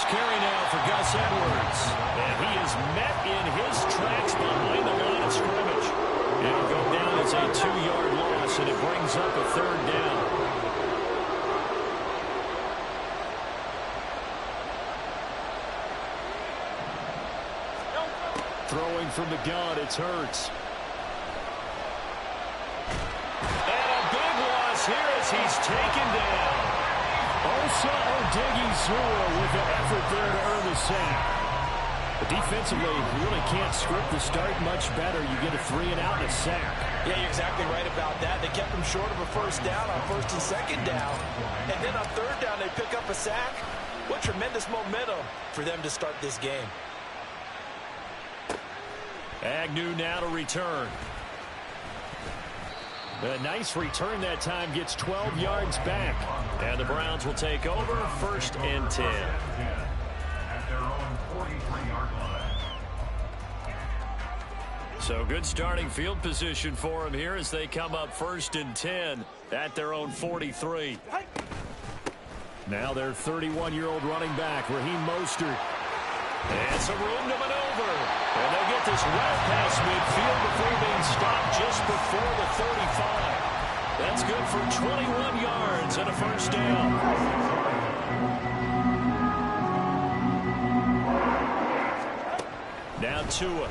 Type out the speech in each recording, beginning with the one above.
first carry now for Gus Edwards. And he is met in his tracks behind the line of scrimmage. It'll go down as a 2-yard loss, and it brings up a third down. Throwing from the gun, it's Hurts. And a big loss here as he's taken down. Osa Odighizuwa with the effort there to earn the sack. But defensively, you really can't script the start much better. You get a 3-and-out and a sack. Yeah, you're exactly right about that. They kept him short of a first down on first and second down. And then on third down, they pick up a sack. What tremendous momentum for them to start this game. Agnew now to return. A nice return that time, gets 12 yards back. And the Browns will take over, 1st and 10. At their own 43-yard line. So good starting field position for them here as they come up 1st and 10 at their own 43. Now their 31-year-old running back, Raheem Mostert. And some room to maneuver. And they'll get this well past midfield before being stopped just before the 35. That's good for 21 yards and a first down. Now Tua.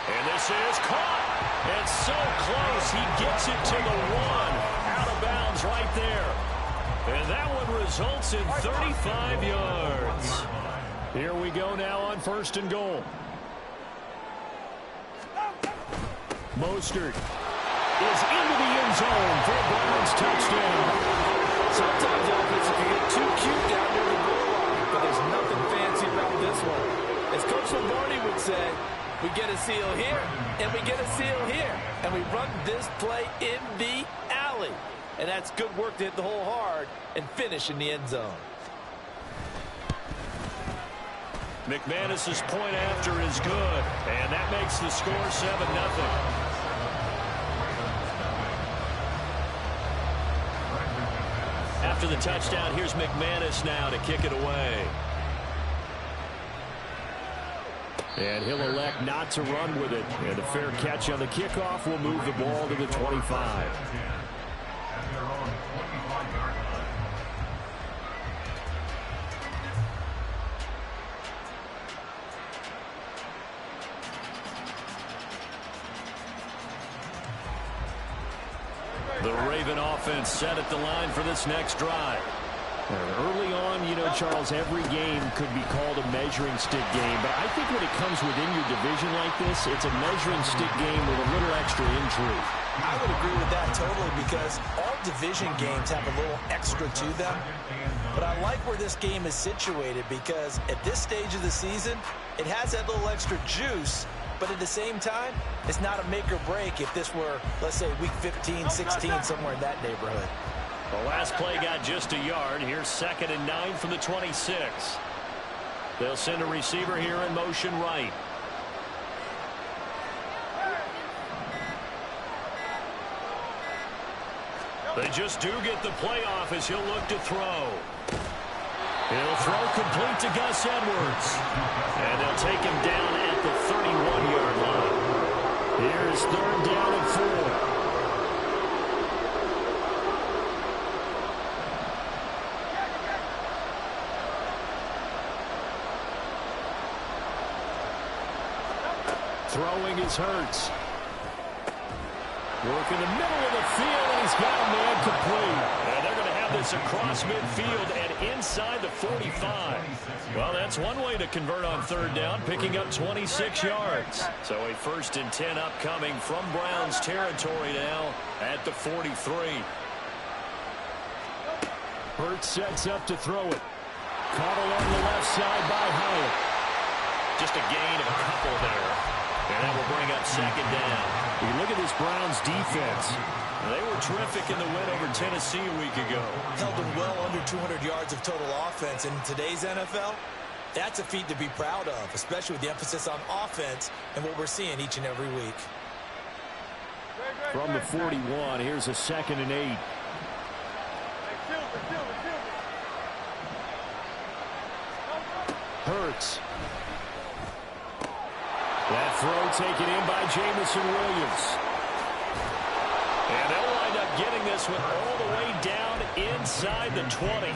And this is caught. And so close. He gets it to the 1. Out of bounds right there. And that one results in 35 yards. Here we go now on 1st and goal. Mostert is into the end zone for a Browns touchdown. Sometimes offense can get too cute down near the goal line, but there's nothing fancy about this one. As Coach Lombardi would say, we get a seal here, and we get a seal here, and we run this play in the alley. And that's good work to hit the hole hard and finish in the end zone. McManus's point after is good, and that makes the score 7-0. After the touchdown, here's McManus now to kick it away. And he'll elect not to run with it. And a fair catch on the kickoff will move the ball to the 25. The Raven offense set at the line for this next drive. Early on, you know, Charles, every game could be called a measuring stick game. But I think when it comes within your division like this, it's a measuring stick game with a little extra intrigue. I would agree with that totally because all division games have a little extra to them. But I like where this game is situated because at this stage of the season, it has that little extra juice. But at the same time, it's not a make or break if this were, let's say, week 15, 16, somewhere in that neighborhood. The last play got just a yard. Here's 2nd and 9 from the 26. They'll send a receiver here in motion right. They just do get the play off as he'll look to throw. He'll throw complete to Gus Edwards. And they'll take him down at the 31-yard line. Here's 3rd down and 4. Throwing is Hurts. Work in the middle of the field, and he's got a man complete. And they're going to have this across midfield and inside the 45. Well, that's one way to convert on 3rd down, picking up 26 yards. So a 1st and 10 upcoming from Browns territory now at the 43. Hurts sets up to throw it. Caught along the left side by Hyatt. Just a gain of a couple there. And that will bring up 2nd down. You look at this Browns defense. They were terrific in the win over Tennessee a week ago. Held them well under 200 yards of total offense. In today's NFL, that's a feat to be proud of, especially with the emphasis on offense and what we're seeing each and every week. From the 41, here's a 2nd and 8. Hurts. That throw taken in by Jamison Williams. And they'll wind up getting this one all the way down inside the 20.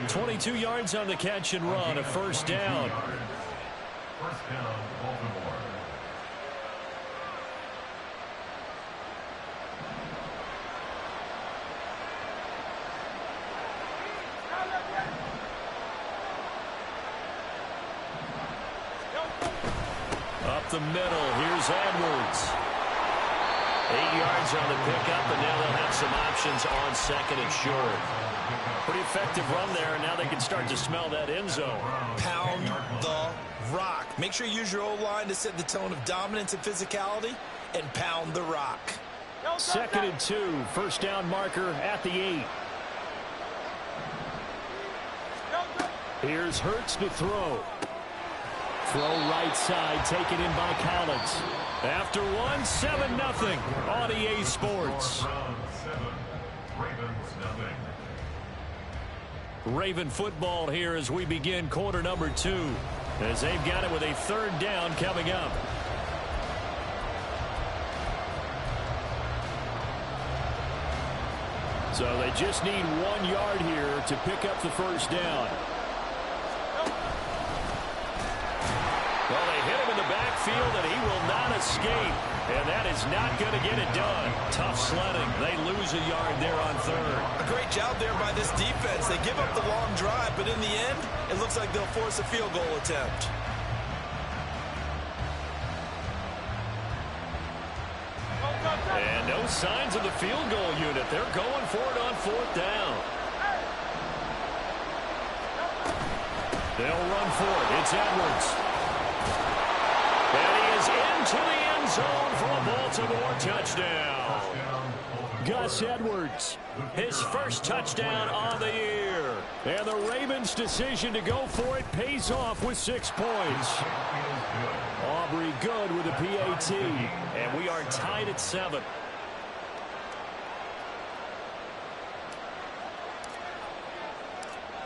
22 yards on the catch and run, a first down. First down, Baltimore. Up the middle, here's Edwards. 8 yards on the pickup, and now they'll have some options on second and short. Pretty effective run there, and now they can start to smell that end zone. Pound the rock. Make sure you use your O-line to set the tone of dominance and physicality, and pound the rock. Second and 2, first down marker at the 8. Here's Hurts to throw. Throw right side, taken in by Collins. After one, 7-0 on EA Sports. Raven football here as we begin quarter number 2. As they've got it with a third down coming up. So they just need 1 yard here to pick up the first down. Well, they hit him in the backfield, and he will not escape. And that is not going to get it done. Tough sledding. They lose a yard there on third. A great job there by this defense. They give up the long drive, but in the end, it looks like they'll force a field goal attempt. And no signs of the field goal unit. They're going for it on fourth down. They'll run for it. It's Edwards. And he is into the end zone for a Baltimore touchdown. Gus Edwards, his first touchdown on the year. And the Ravens' decision to go for it pays off with 6 points. Aubrey good with a PAT. And we are tied at 7.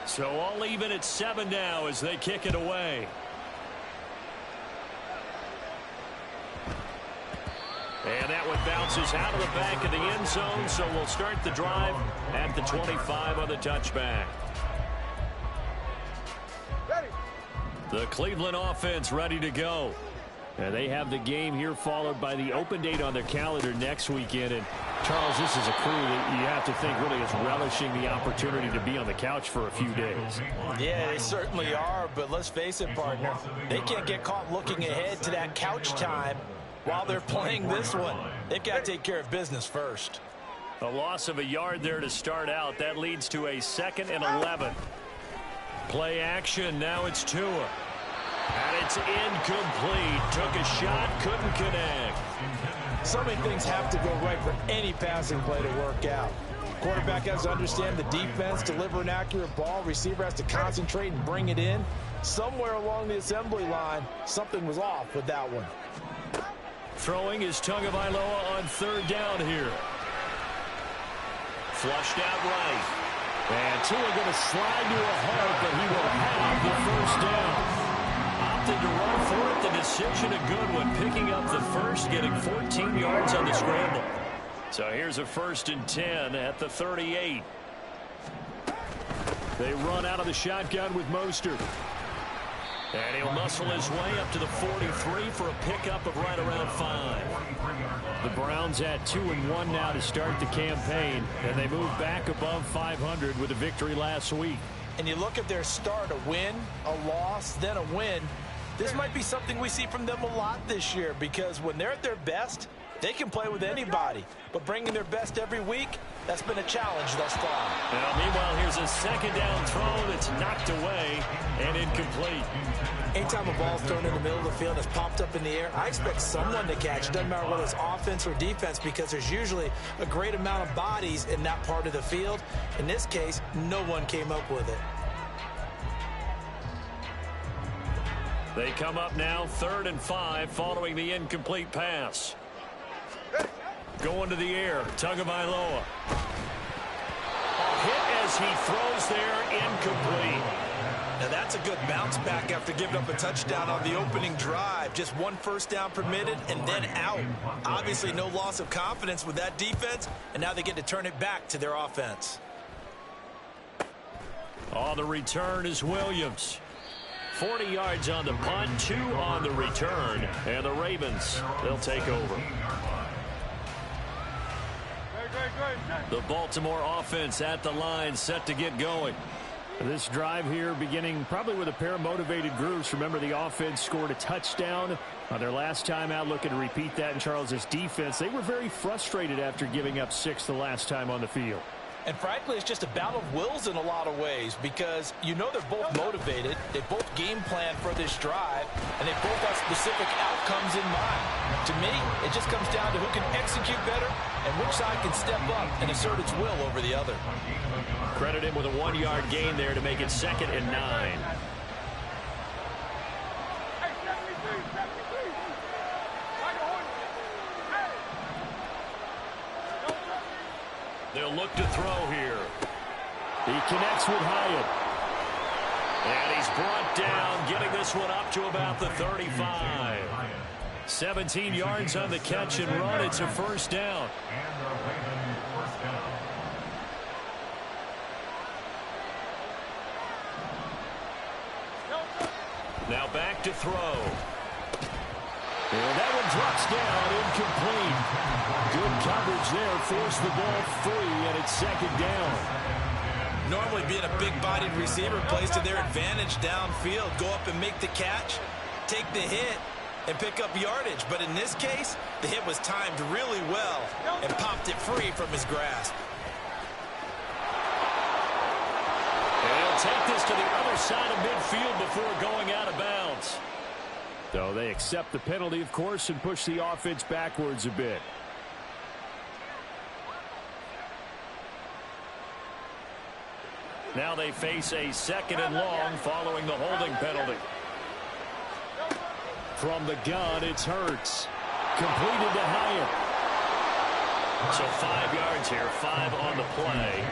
So all even at 7 now as they kick it away. And that one bounces out of the back of the end zone, so we'll start the drive at the 25 on the touchback. The Cleveland offense ready to go. And they have the game here followed by the open date on their calendar next weekend. And Charles, this is a crew that you have to think really is relishing the opportunity to be on the couch for a few days. Yeah, they certainly are, but let's face it, partner. They can't get caught looking ahead to that couch time while they're playing this one. They've got to take care of business first. A loss of a yard there to start out. That leads to a 2nd and 11. Play action. Now it's Tua. And it's incomplete. Took a shot, couldn't connect. So many things have to go right for any passing play to work out. Quarterback has to understand the defense, deliver an accurate ball. Receiver has to concentrate and bring it in. Somewhere along the assembly line, something was off with that one. Throwing is Tagovailoa on third down here. Flushed out right. And Tua going to slide to a halt, but he will have the first down. Opted to run for it. The decision a good one. Picking up the first, getting 14 yards on the scramble. So here's a 1st and 10 at the 38. They run out of the shotgun with Mostert. And he'll muscle his way up to the 43 for a pickup of right around 5. The Browns at 2-1 now to start the campaign, and they move back above 500 with a victory last week. And you look at their start, a win, a loss, then a win. This might be something we see from them a lot this year, because when they're at their best, they can play with anybody. But bringing their best every week, that's been a challenge thus far. Now, meanwhile, here's a second down throw that's knocked away and incomplete. Anytime a ball's thrown in the middle of the field that's popped up in the air, I expect someone to catch. Doesn't matter whether it's offense or defense, because there's usually a great amount of bodies in that part of the field. In this case, no one came up with it. They come up now 3rd and 5 following the incomplete pass. Going to the air, Tagovailoa. A hit as he throws there, incomplete. Now that's a good bounce back after giving up a touchdown on the opening drive. Just one first down permitted and then out. Obviously no loss of confidence with that defense, and now they get to turn it back to their offense. On the return is Williams. 40 yards on the punt, 2 on the return, and the Ravens, they'll take over. The Baltimore offense at the line, set to get going. This drive here beginning probably with a pair of motivated groups. Remember, the offense scored a touchdown on their last time out, looking to repeat that in Charles' defense. They were very frustrated after giving up 6 the last time on the field. And frankly, it's just a battle of wills in a lot of ways because you know they're both motivated, they both game plan for this drive, and they both have specific outcomes in mind. To me, it just comes down to who can execute better and which side can step up and assert its will over the other. Credit him with a 1-yard gain there to make it 2nd and 9. They'll look to throw here. He connects with Hyatt. And he's brought down, getting this one up to about the 35. 17 yards on the catch and run. It's a first down. Now back to throw. And that one drops down, incomplete. Good coverage there, forced the ball free, and it's 2nd down. Normally being a big-bodied receiver plays to their advantage downfield. Go up and make the catch, take the hit, and pick up yardage. But in this case, the hit was timed really well and popped it free from his grasp. And he'll take this to the other side of midfield before going out of bounds. So they accept the penalty, of course, and push the offense backwards a bit. Now they face a 2nd and long following the holding penalty. From the gun, it's Hurts. Completed to Hyatt. So 5 yards here, 5 on the play.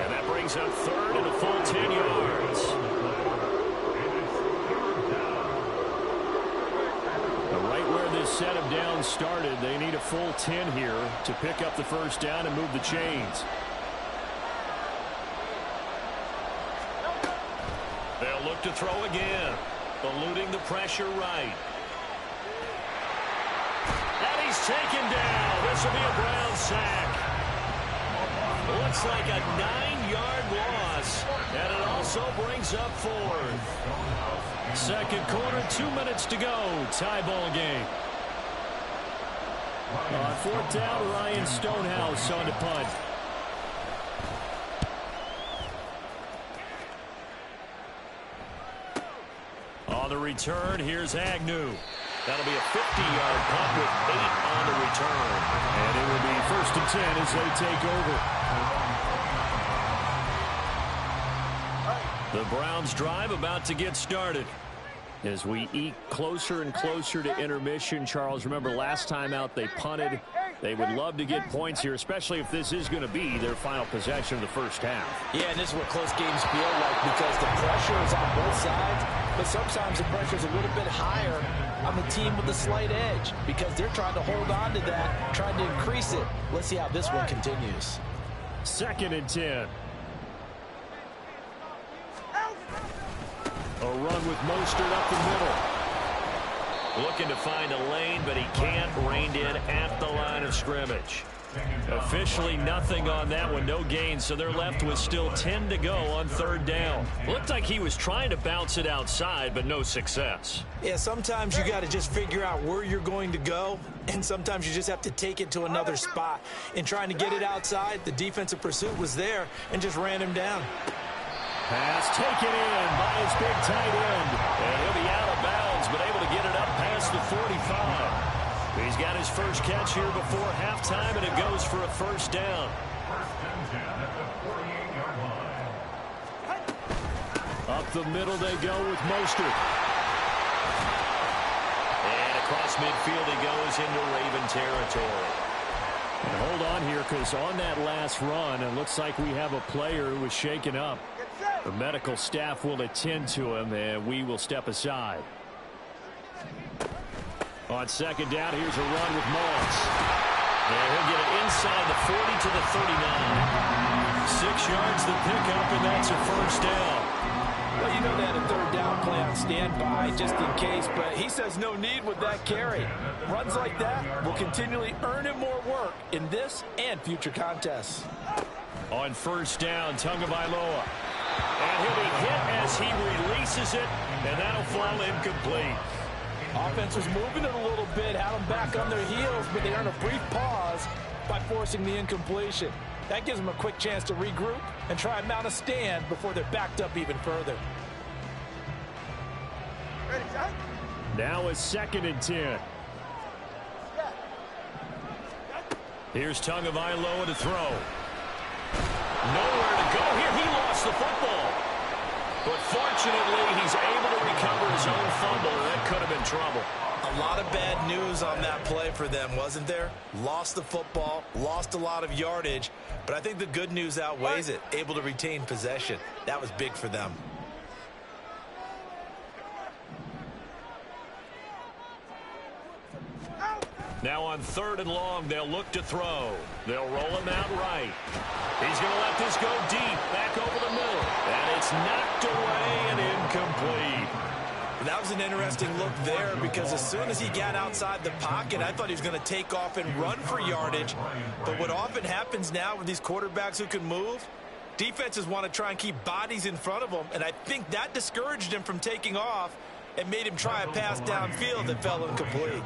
And that brings up 3rd and a full 10 yards. Right where this set of downs started, they need a full 10 here to pick up the first down and move the chains. They'll look to throw again, eluding the pressure right. And he's taken down. This will be a Brown sack. Looks like a 9-yard loss, and it also brings up 4th. 2nd quarter, 2 minutes to go. Tie ball game. On 4th down, Ryan Stonehouse on the punt. On the return, here's Agnew. That'll be a 50-yard punt with 8 on the return. And it will be 1st and 10 as they take over. The Browns drive about to get started. As we eke closer and closer to intermission, Charles, remember last time out they punted. They would love to get points here, especially if this is going to be their final possession of the first half. Yeah, and this is what close games feel like because the pressure is on both sides, but sometimes the pressure is a little bit higher on the team with a slight edge because they're trying to hold on to that, trying to increase it. Let's see how this one continues. 2nd and 10. A run with Mostert up the middle. Looking to find a lane, but he can't. Reined in at the line of scrimmage. Officially nothing on that one. No gain, so they're left with still 10 to go on 3rd down. Looked like he was trying to bounce it outside, but no success. Yeah, sometimes you got to just figure out where you're going to go, and sometimes you just have to take it to another spot. In trying to get it outside, the defensive pursuit was there and just ran him down. Pass taken in by his big tight end. And he'll be out of bounds, but able to get it up past the 45. He's got his first catch here before halftime, and it goes for a first down. Up the middle they go with Mostert. And across midfield he goes into Raven territory. And hold on here, because on that last run, it looks like we have a player who was shaken up. The medical staff will attend to him, and we will step aside. On second down, here's a run with Moss. And he'll get it inside the 40 to the 39. 6 yards the pickup, and that's a first down. Well, you know they had a third down play on standby just in case, but he says no need with that carry. Runs like that will continually earn him more work in this and future contests. On first down, Tagovailoa. And he'll be hit as he releases it, and that'll fall incomplete. Offense was moving it a little bit, had them back on their heels, but they earn a brief pause by forcing the incompletion. That gives them a quick chance to regroup and try and mount a stand before they're backed up even further. Now a 2nd and 10. Here's Tagovailoa to throw. Nowhere to go here. He lost the football. But fortunately, he's able to recover his own fumble. That could have been trouble. A lot of bad news on that play for them, wasn't there? Lost the football, lost a lot of yardage, but I think the good news outweighs it. Able to retain possession. That was big for them. Now on 3rd and long, they'll look to throw. They'll roll him out right. He's going to let this go deep, back over the middle. And it's knocked away and incomplete. That was an interesting look there because as soon as he got outside the pocket, I thought he was going to take off and run for yardage. But what often happens now with these quarterbacks who can move, defenses want to try and keep bodies in front of them. And I think that discouraged him from taking off and made him try a pass downfield that fell incomplete.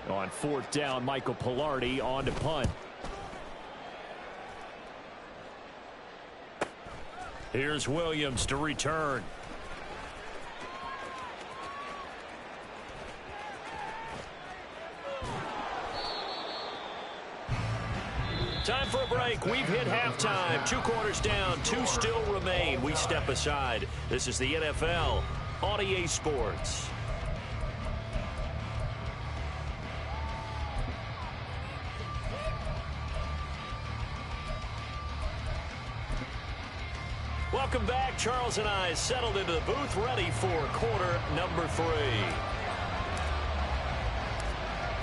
On 4th down, Michael Pilardi on to punt. Here's Williams to return. Time for a break. We've hit halftime. 2 quarters down. 2 still remain. We step aside. This is the NFL on EA Sports. Welcome back. Charles and I settled into the booth, ready for quarter number 3.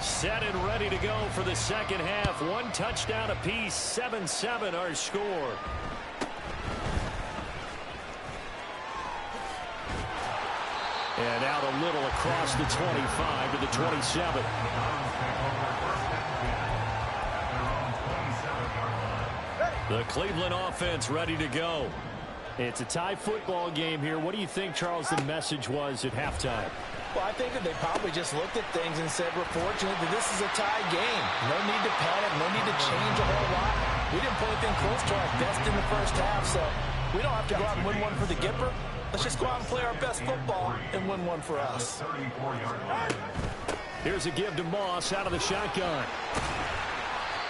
Set and ready to go for the second half. 1 touchdown apiece, 7-7 our score. And out a little across the 25 to the 27. The Cleveland offense ready to go. It's a tie football game here. What do you think, Charles, the message was at halftime? Well, I think that they probably just looked at things and said, we're fortunate that this is a tie game. No need to panic, no need to change a whole lot. We didn't put anything close to our best in the first half, so we don't have to go out and win one for the Gipper. Let's just go out and play our best football and win one for us. Here's a give to Moss out of the shotgun.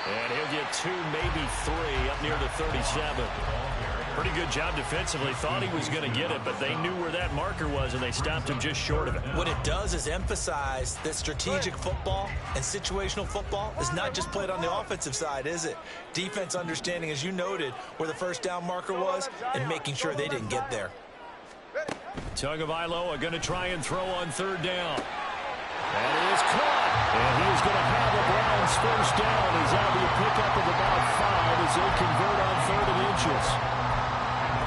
And he'll get 2, maybe 3 up near the 37. Pretty good job defensively. Thought he was going to get it, but they knew where that marker was, and they stopped him just short of it. What it does is emphasize that strategic football and situational football is not just played on the offensive side, is it? Defense understanding, as you noted, where the first down marker was and making sure they didn't get there. Tagovailoa going to try and throw on 3rd down. That is caught. And he is going to have the Browns first down. He's out of a pickup of about 5 as they convert on 3rd and inches.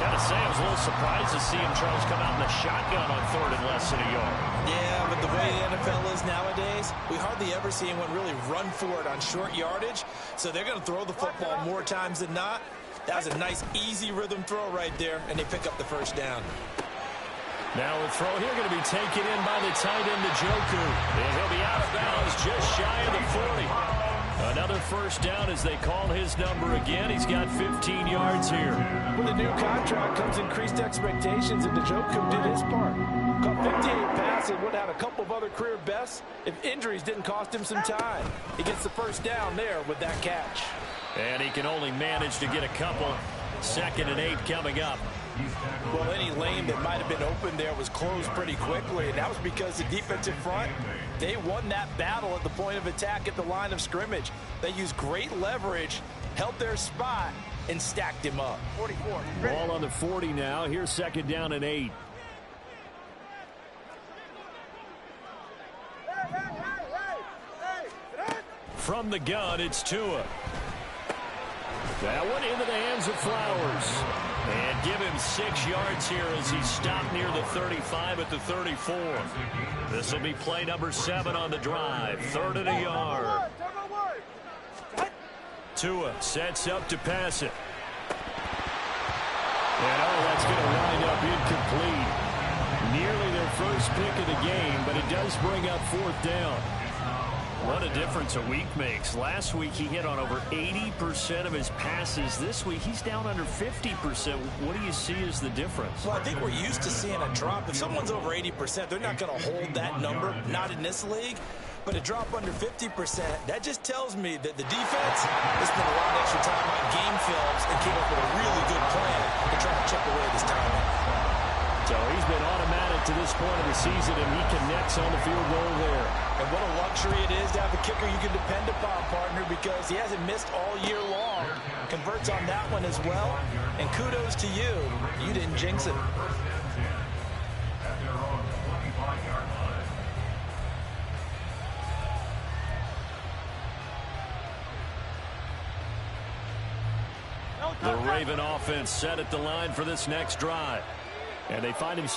Gotta say, I was a little surprised to see him, Charles, come out in the shotgun on 3rd and less than a yard. Yeah, but the way the NFL is nowadays, we hardly ever see anyone really run for it on short yardage. So they're going to throw the football more times than not. That was a nice, easy rhythm throw right there, and they pick up the first down. Now a throw here going to be taken in by the tight end, Njoku. And he'll be out of bounds just shy of the 40. Another first down as they call his number again. He's got 15 yards here. With a new contract comes increased expectations, and Njoku did his part. Caught 58 passes, would have had a couple of other career bests if injuries didn't cost him some time. He gets the first down there with that catch. And he can only manage to get a couple. 2nd and 8 coming up. Well, any lane that might have been open there was closed pretty quickly, and that was because the defensive front, they won that battle at the point of attack at the line of scrimmage. They used great leverage, held their spot, and stacked him up. 44. Ball on the 40 now. Here's second down and 8. From the gun, it's Tua. That one into the hands of Flowers. And give him 6 yards here as he stopped near the 35 at the 34. This will be play number 7 on the drive. 3rd and a yard. Tua sets up to pass it. And that's going to wind up incomplete. Nearly their first pick of the game, but it does bring up 4th down. What a difference a week makes. Last week he hit on over 80% of his passes. This week he's down under 50%. What do you see as the difference? Well, I think we're used to seeing a drop. If someone's over 80%, they're not going to hold that number, not in this league. But a drop under 50%, that just tells me that the defense has spent a lot of extra time on game films and came up with a really good plan to try to chip away this timing. So he's been automatic to this point of the season, and he connects on the field goal there. And what a luxury it is to have a kicker you can depend upon, partner, because he hasn't missed all year long. Converts on that one as well. And kudos to you. You didn't jinx it. The Raven offense set at the line for this next drive. And they find him